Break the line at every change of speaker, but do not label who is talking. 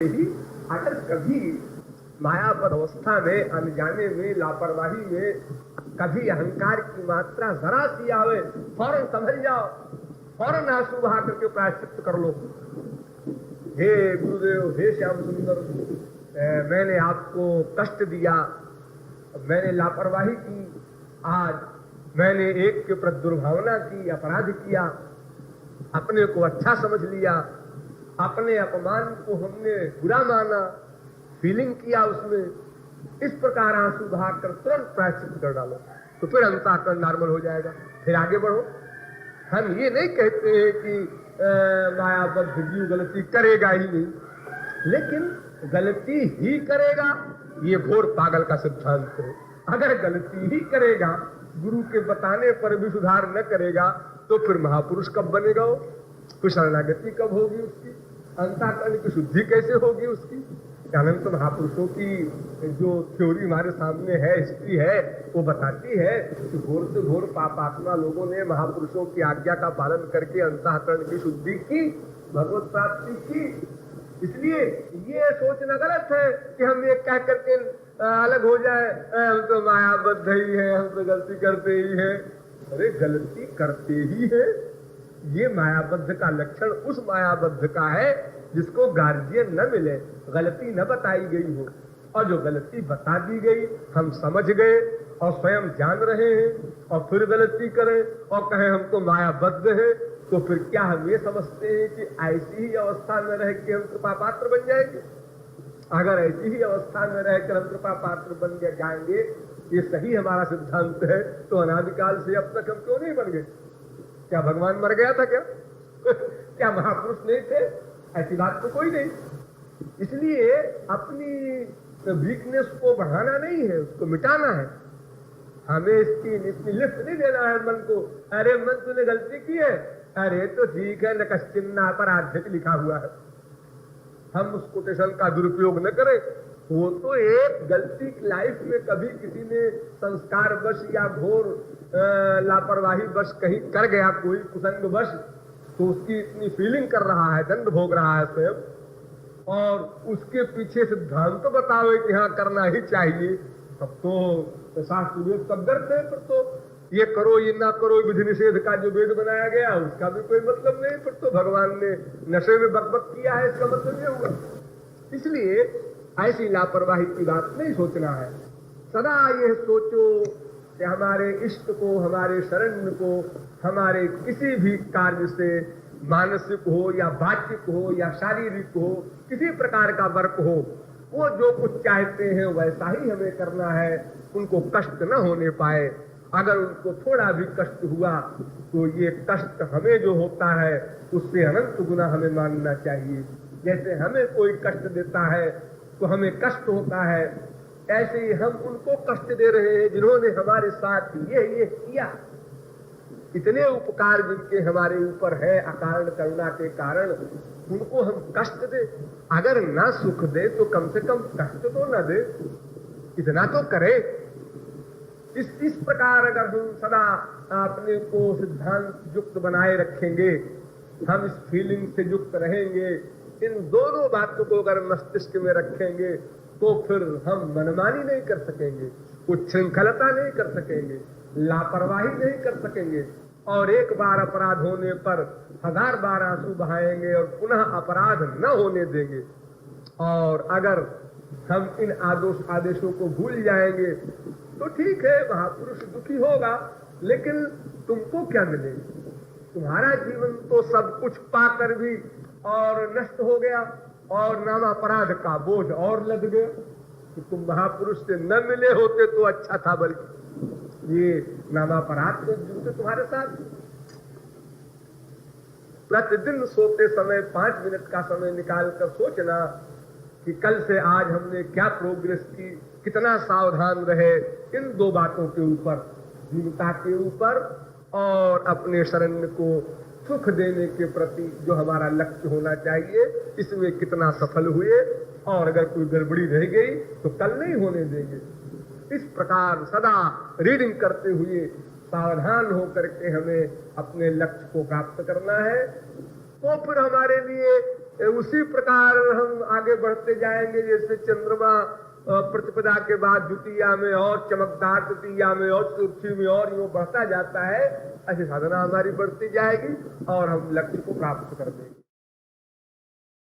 ही अगर कभी मायापद अवस्था में, अनजाने में, लापरवाही में कभी अहंकार की मात्रा जरा सी आवे, फौरन समझ जाओ, फौरन आंसू बहा करके प्रायश्चित कर लो। हे गुरुदेव, हे श्याम सुंदर, मैंने आपको कष्ट दिया, मैंने लापरवाही की, आज मैंने एक के प्रति दुर्भावना की, अपराध किया, अपने को अच्छा समझ लिया, अपने अपमान को हमने बुरा माना, फीलिंग किया उसमें। इस प्रकार आंसू बहाकर तुरंत प्रायश्चित कर डालो, तो फिर अंतःकरण नॉर्मल हो जाएगा। फिर आगे बढ़ो। हम ये नहीं कहते हैं कि मायाबद्ध जीव गलती करेगा ही नहीं, लेकिन गलती ही करेगा ये घोर पागल का सिद्धांत है। अगर गलती ही करेगा, गुरु के बताने पर भी सुधार न करेगा, तो फिर महापुरुष कब बनेगा वो? फिर शरणागति कब होगी उसकी? अंतःकरण की शुद्धि कैसे होगी उसकी? अनंत महापुरुषों की जो थ्योरी हमारे सामने है, हिस्ट्री है, वो बताती है कि घोर से घोर पापात्मा लोगों ने महापुरुषों की आज्ञा का पालन करके अंतःकरण की शुद्धि की, भगवत प्राप्ति की। इसलिए ये सोचना गलत है कि हम ये कह करके अलग हो जाए, हम तो मायाबद्ध ही है, हम तो गलती करते ही है। अरे गलती करते ही है, ये मायाबद्ध का लक्षण उस मायाबद्ध का है जिसको गार्जियन न मिले, गलती न बताई गई हो, और जो गलती बता दी गई, हम समझ गए और स्वयं जान रहे हैं, और फिर गलती करें और कहें हम तो मायाबद्ध है, तो फिर क्या हम ये समझते हैं कि ऐसी ही अवस्था में रह के हम कृपा पात्र बन जाएंगे? अगर ऐसी ही अवस्था में रहकर हम कृपा पात्र बन जाएंगे, ये सही हमारा सिद्धांत है, तो अनादिकाल से अब तक हम क्यों नहीं बन गए? क्या भगवान मर गया था क्या? क्या महापुरुष नहीं थे? ऐसी बात तो कोई नहीं। इसलिए अपनी वीकनेस को बढ़ाना नहीं है, उसको मिटाना है। हमें इसकी लिफ्ट नहीं देना है मन को। अरे मन, तूने गलती की है, अरे तो ठीक है, न कश्चिन्ना अपराध लिखा हुआ है। हम उस कोटेशन का दुरुपयोग न करें। वो तो एक गलती लाइफ में कभी किसी ने संस्कार वश या घोर लापरवाही वश कहीं कर गया, कोई कुसंग वश, तो उसकी इतनी फीलिंग कर रहा है, दंड भोग रहा है स्वयं, और उसके पीछे सिद्धांत तो बताओ कि हाँ करना ही चाहिए, तब तो शास्त्र वेद कब डरते हैं? फिर तो ये करो ये ना करो, विधि निषेध का जो वेद बनाया गया उसका भी कोई मतलब नहीं। फिर तो भगवान ने नशे में बकबक किया है, इसका मतलब ये हुआ। इसलिए ऐसी लापरवाही की बात नहीं सोचना है। सदा यह सोचो कि हमारे इष्ट को, हमारे शरण को, हमारे किसी भी कार्य से, मानसिक हो या वाचिक हो या शारीरिक हो, किसी प्रकार का वर्क हो, वो जो कुछ चाहते हैं वैसा ही हमें करना है, उनको कष्ट न होने पाए। अगर उनको थोड़ा भी कष्ट हुआ तो ये कष्ट हमें जो होता है उससे अनंत गुना हमें मानना चाहिए। जैसे हमें कोई कष्ट देता है तो हमें कष्ट होता है, ऐसे ही हम उनको कष्ट दे रहे हैं जिन्होंने हमारे साथ ये किया। इतने उपकार जिनके हमारे ऊपर है अकारण करुणा के कारण, उनको हम कष्ट दे। अगर ना सुख दे तो कम से कम कष्ट तो न दे, इतना तो करे। इस प्रकार अगर हम सदा अपने को सिद्धांत युक्त बनाए रखेंगे, हम इस फीलिंग से युक्त रहेंगे, इन दोनों बातों को अगर मस्तिष्क में रखेंगे, तो फिर हम मनमानी नहीं कर सकेंगे, उच्छृंखलता नहीं कर सकेंगे, लापरवाही नहीं कर सकेंगे, और एक बार अपराध होने पर 1000 बार आंसू बहाएंगे और पुनः अपराध न होने देंगे। और अगर हम इन आदेशों को भूल जाएंगे तो ठीक है, महापुरुष दुखी होगा, लेकिन तुमको क्या मिलेगा? तुम्हारा जीवन तो सब कुछ पाकर भी और नष्ट हो गया, और नाम अपराध का बोझ और लद गया। कि तुम महापुरुष से न मिले होते तो अच्छा था, बल्कि ये नामापराध तो जुड़ते तुम्हारे साथ। प्रतिदिन सोते समय 5 मिनट का समय निकाल कर सोचना कि कल से आज हमने क्या प्रोग्रेस की, कितना सावधान रहे इन 2 बातों के ऊपर, जीवता के ऊपर और अपने शरण को सुख देने के प्रति जो हमारा लक्ष्य होना चाहिए, इसमें कितना सफल हुए, और अगर कोई गड़बड़ी रह गई तो कल नहीं होने देंगे। इस प्रकार सदा रीडिंग करते हुए सावधान होकर के हमें अपने लक्ष्य को प्राप्त करना है। तो फिर हमारे लिए उसी प्रकार हम आगे बढ़ते जाएंगे, जैसे चंद्रमा प्रतिपदा के बाद द्वितीया में और चमकदार, तृतीया में और चतुर्थी में और यूं बढ़ता जाता है। ऐसी साधना हमारी बढ़ती जाएगी और हम लक्ष्य को प्राप्त कर देंगे।